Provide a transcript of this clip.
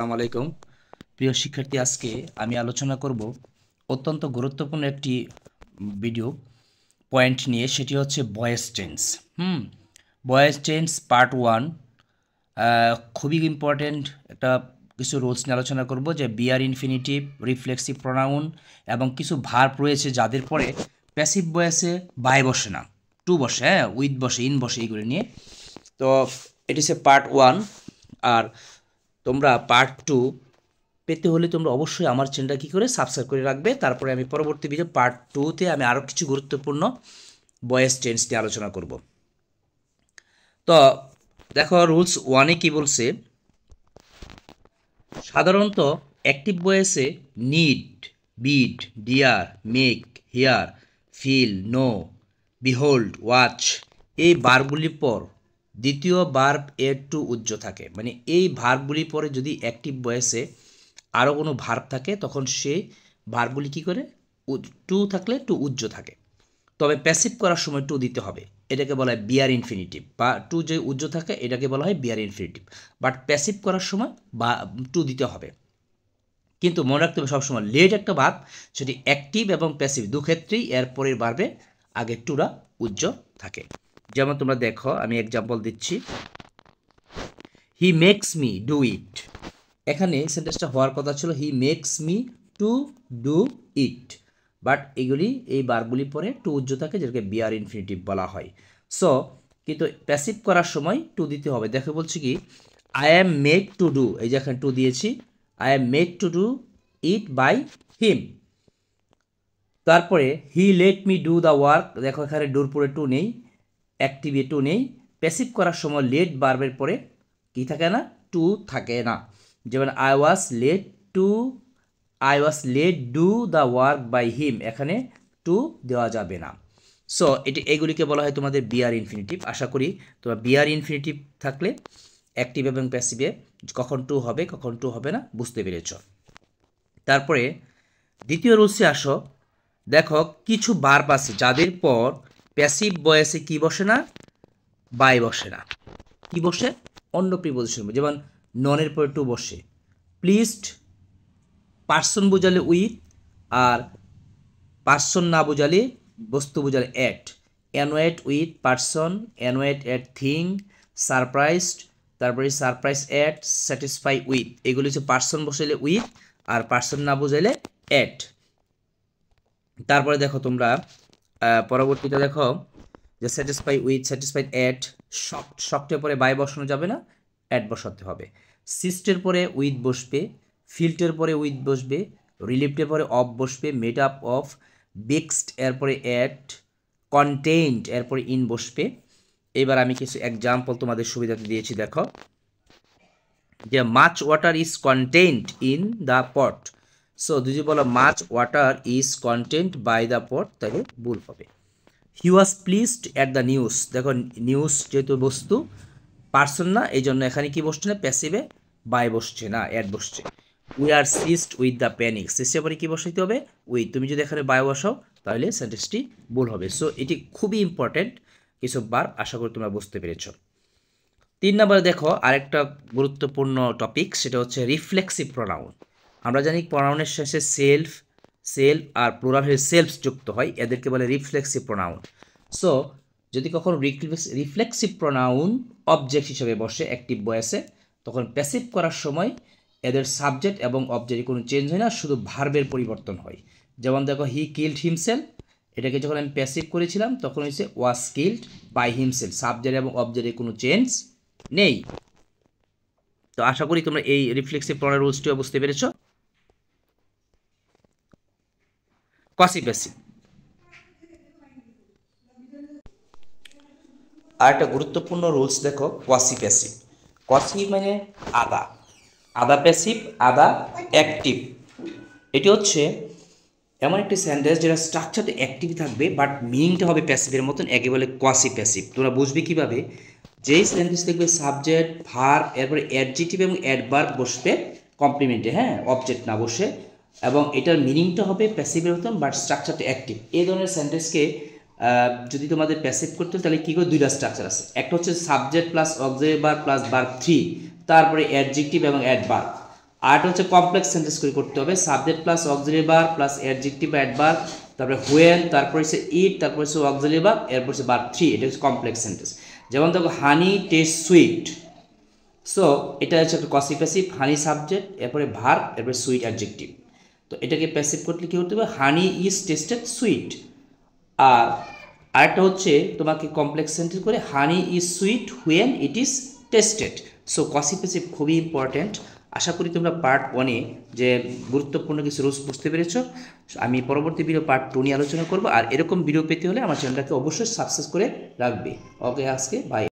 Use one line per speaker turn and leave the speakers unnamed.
আসসালামু আলাইকুম প্রিয় শিক্ষার্থী, আজকে আমি আলোচনা করব অত্যন্ত গুরুত্বপূর্ণ একটি ভিডিও পয়েন্ট নিয়ে। সেটি হচ্ছে voice tense. Voice tense part 1। খুবই ইম্পর্ট্যান্ট একটা কিছু রুলস নিয়ে আলোচনা করব, যে বিআর ইনফিনিটিভ, রিফ্লেক্সিভ প্রোনাউন এবং কিছু ভার্ব রয়েছে যাদের পরে প্যাসিভ ভয়েসে বাই বসে না, টু বসে, হ্যাঁ, উইথ বসে, ইন বসে, এইগুলো নিয়ে। তো এটি হচ্ছে পার্ট 1। আর তোমরা পার্ট 2 পেতে হলে তোমরা অবশ্যই আমার চ্যানেলটা কী করে সাবস্ক্রাইব করে রাখবে। তারপরে আমি পরবর্তী ভিডিও পার্ট 2-তে আমি আরও কিছু গুরুত্বপূর্ণ ভয়েস টেন্স নিয়ে আলোচনা করব। তো দেখো, রুলস 1-এ কী বলছে। সাধারণত অ্যাক্টিভ ভয়েসে need, bid, dare, make, hear, feel, know, behold, watch এই ভার্বগুলির পর দ্বিতীয় ভার্ব এর টু উজ্জ্ব থাকে। মানে এই ভার্বগুলির পরে যদি অ্যাক্টিভ ভয়েসে আরও কোনো ভার্ব থাকে, তখন সেই ভার্বগুলি কী করে, টু থাকলে টু উজ্জ্ব থাকে। তবে প্যাসিভ করার সময় টু দিতে হবে, এটাকে বলা হয় বিআর ইনফিনিটিভ। বা টু যে উজ্জ্ব থাকে এটাকে বলা হয় বিআর ইনফিনিটিভ। বাট প্যাসিভ করার সময় বা টু দিতে হবে। কিন্তু মনে রাখতে হবে সবসময় লেট একটা ভার্ব, সেটি অ্যাক্টিভ এবং প্যাসিভ দুক্ষেত্রেই এর পরের ভার্বে আগে টুরা উজ্জ্ব থাকে। যেমন তোমরা দেখো, আমি এক্সাম্পল দিচ্ছি। He makes me do it. এখানে সেন্টেন্সটা হওয়ার কথা ছিল he makes me to do it, but এগুলি এই ভার্বগুলি পরে টু উজ্জ্ব থাকে, যেটাকে বিআর ইনফিনিটিভ বলা হয়। সো কিন্তু প্যাসিভ করার সময় টু দিতে হবে। দেখো বলছি কি, I am made to do, এই যে এখানে টু দিয়েছি, I am made to do it by him. তারপরে he let me do the work, দেখো এখানে ডুর পরে টু নেই, অ্যাক্টিভে টু নেই। প্যাসিভ করার সময় লেট ভার্বের পরে কি থাকে না, টু থাকে না। যেমন I was let do the work by him, এখানে টু দেওয়া যাবে না। সো এগুলিকে বলা হয় তোমাদের বিআর ইনফিনিটিভ। আশা করি তোমার বিআর ইনফিনিটিভ থাকলে অ্যাক্টিভ এবং প্যাসিভে কখন টু হবে কখন টু হবে না বুঝতে পেরেছ। তারপরে দ্বিতীয় রুলসে আসো। দেখো, কিছু ভার্ব আছে যাদের পর প্যাসিভ ভয়েসে কি বসে না, বাই বসে না। কি বসে, অন্য প্রিপোজিশন। যেমন ননের পরে টু বসে। প্লিজড পার্সন বোঝালে উইথ, আর পার্সন না বোঝালে বস্তু বোঝালে at. Annoyed with person, annoyed at thing, surprised, তারপরে সারপ্রাইজ অ্যাট, স্যাটিসফাই উইথ। এগুলি হচ্ছে পার্সন বসাইলে উইথ, আর পার্সন না বোঝাইলে অ্যাট। তারপরে দেখো তোমরা পরবর্তীটা দেখো, যে স্যাটিসফাই উইথ, স্যাটিসফাইড অ্যাট, শক্টের পরে বাই বসানো যাবে না, অ্যাট বসাতে হবে। সিস্টের পরে উইথ বসবে, ফিল্টের পরে উইথ বসবে, রিলিফটের পরে অফ বসবে, মেড আপ অফ, বেক্সড এরপরে অ্যাট, কন্টেন্ট এরপরে ইন বসবে। এবার আমি কিছু এক্সাম্পল তোমাদের সুবিধাতে দিয়েছি। দেখো, যে much water is content in the pot. So যদি বলো much water is content by the pot, তাহলে ভুল হবে। He was pleased at the news. দেখো, নিউজ যেহেতু বস্তু, পার্সন না, এই জন্য এখানে কি বসছে না, প্যাসিভে বাই বসছে না, অ্যাড বসছে। We are seized with the panic, সিস্টের পরে কি বসাইতে হবে, উইথ। তুমি যদি এখানে বাই বসাও তাহলে সেন্টেন্সটি ভুল হবে। সো এটি খুবই ইম্পর্টেন্ট কিছু বার, আশা করি তোমরা বুঝতে পেরেছ। 3 নম্বরে দেখো আরেকটা গুরুত্বপূর্ণ টপিক, সেটা হচ্ছে রিফ্লেক্সিভ প্রোনাউন। আমরা জানি প্রোনাউনের শেষে সেলফ আর প্লুরাল হয়ে সেলফস যুক্ত হয়, এদেরকে বলে রিফ্লেক্সিভ প্রোনাউন। সো যদি কখনো রিফ্লেক্সিভ প্রোনাউন অবজেক্ট হিসেবে বসে অ্যাক্টিভ ভয়েসে, তখন প্যাসিভ করার সময় এদের সাবজেক্ট এবং অবজেক্টে কোনো চেঞ্জ হয় না, শুধু ভার্বের পরিবর্তন হয়। যেমন দেখো, হি কিল্ড হিমসেলফ, এটাকে যখন আমি প্যাসিভ করেছিলাম তখন হয়েছে was killed by himself, subject এবং অবজেক্টে কোনো চেঞ্জ নেই। তো আশা করি তোমরা এই রিফ্লেক্সিভ প্রোনাউন রুলসটিও বুঝতে পেরেছো। কসি প্যাসিভ আর একটা গুরুত্বপূর্ণ রুলস দেখো, কোয়াসি প্যাসিভ। কোয়াসি মানে আদা, আদা প্যাসিভ, আদা অ্যাক্টিভ। এটি হচ্ছে এমন একটি সেন্টেন্স যেটা স্ট্রাকচারটা অ্যাক্টিভ থাকবে বাট মিনিংটা হবে প্যাসিভের মতন, একে বলে কোয়াসি প্যাসিভ। তোমরা বুঝবে কিভাবে, যেই সেন্টেন্স দেখবে সাবজেক্ট ভার্ব এরপরে অ্যাডজেক্টিভ এবং অ্যাডভার্ব বসবে কমপ্লিমেন্টে, হ্যাঁ, অবজেক্ট না বসে, এবং এটার মিনিংটা হবে প্যাসিভের মতন বাট স্ট্রাকচারটা অ্যাক্টিভ। এই ধরনের সেন্টেন্সকে যদি তোমাদের প্যাসিভ করতে হয় তাহলে কী করে, দুইটা স্ট্রাকচার আছে। একটা হচ্ছে subject plus auxiliary verb plus verb 3, তারপরে অ্যাডজেক্টিভ এবং অ্যাডভার্ব। আরটা হচ্ছে কমপ্লেক্স সেন্টেন্স করে করতে হবে, subject plus auxiliary verb plus adjective adverb, তারপরে হোয়েন, তারপর হচ্ছে ইট, তারপর হচ্ছে অক্সিলারি ভার্ব, এরপর হচ্ছে ভার্ব 3। এটা হচ্ছে কমপ্লেক্স সেন্টেন্স। যেমন দেখো হানি টেস্ট সুইট, সো এটা হচ্ছে একটা কসি প্যাসিভ, হানি সাবজেক্ট, এরপরে ভার্ব, এরপরে সুইট অ্যাডজেক্টিভ। তো এটাকে প্যাসিভ করতে কী করতে হবে, হানি ইজ টেস্টেড সুইট। আর আরেকটা হচ্ছে তোমাকে কমপ্লেক্স সেন্টেন্স করে honey is sweet when it is tasted. So quasi passive খুবই ইম্পর্ট্যান্ট। আশা করি তোমরা পার্ট 1-এ যে গুরুত্বপূর্ণ কিছু রুলস বুঝতে পেরেছ। আমি পরবর্তী ভিডিও পার্ট 2 নিয়ে আলোচনা করব। আর এরকম ভিডিও পেতে হলে আমার চ্যানেলটাকে অবশ্যই সাবস্ক্রাইব করে রাখবে। ওকে, আজকে বাই।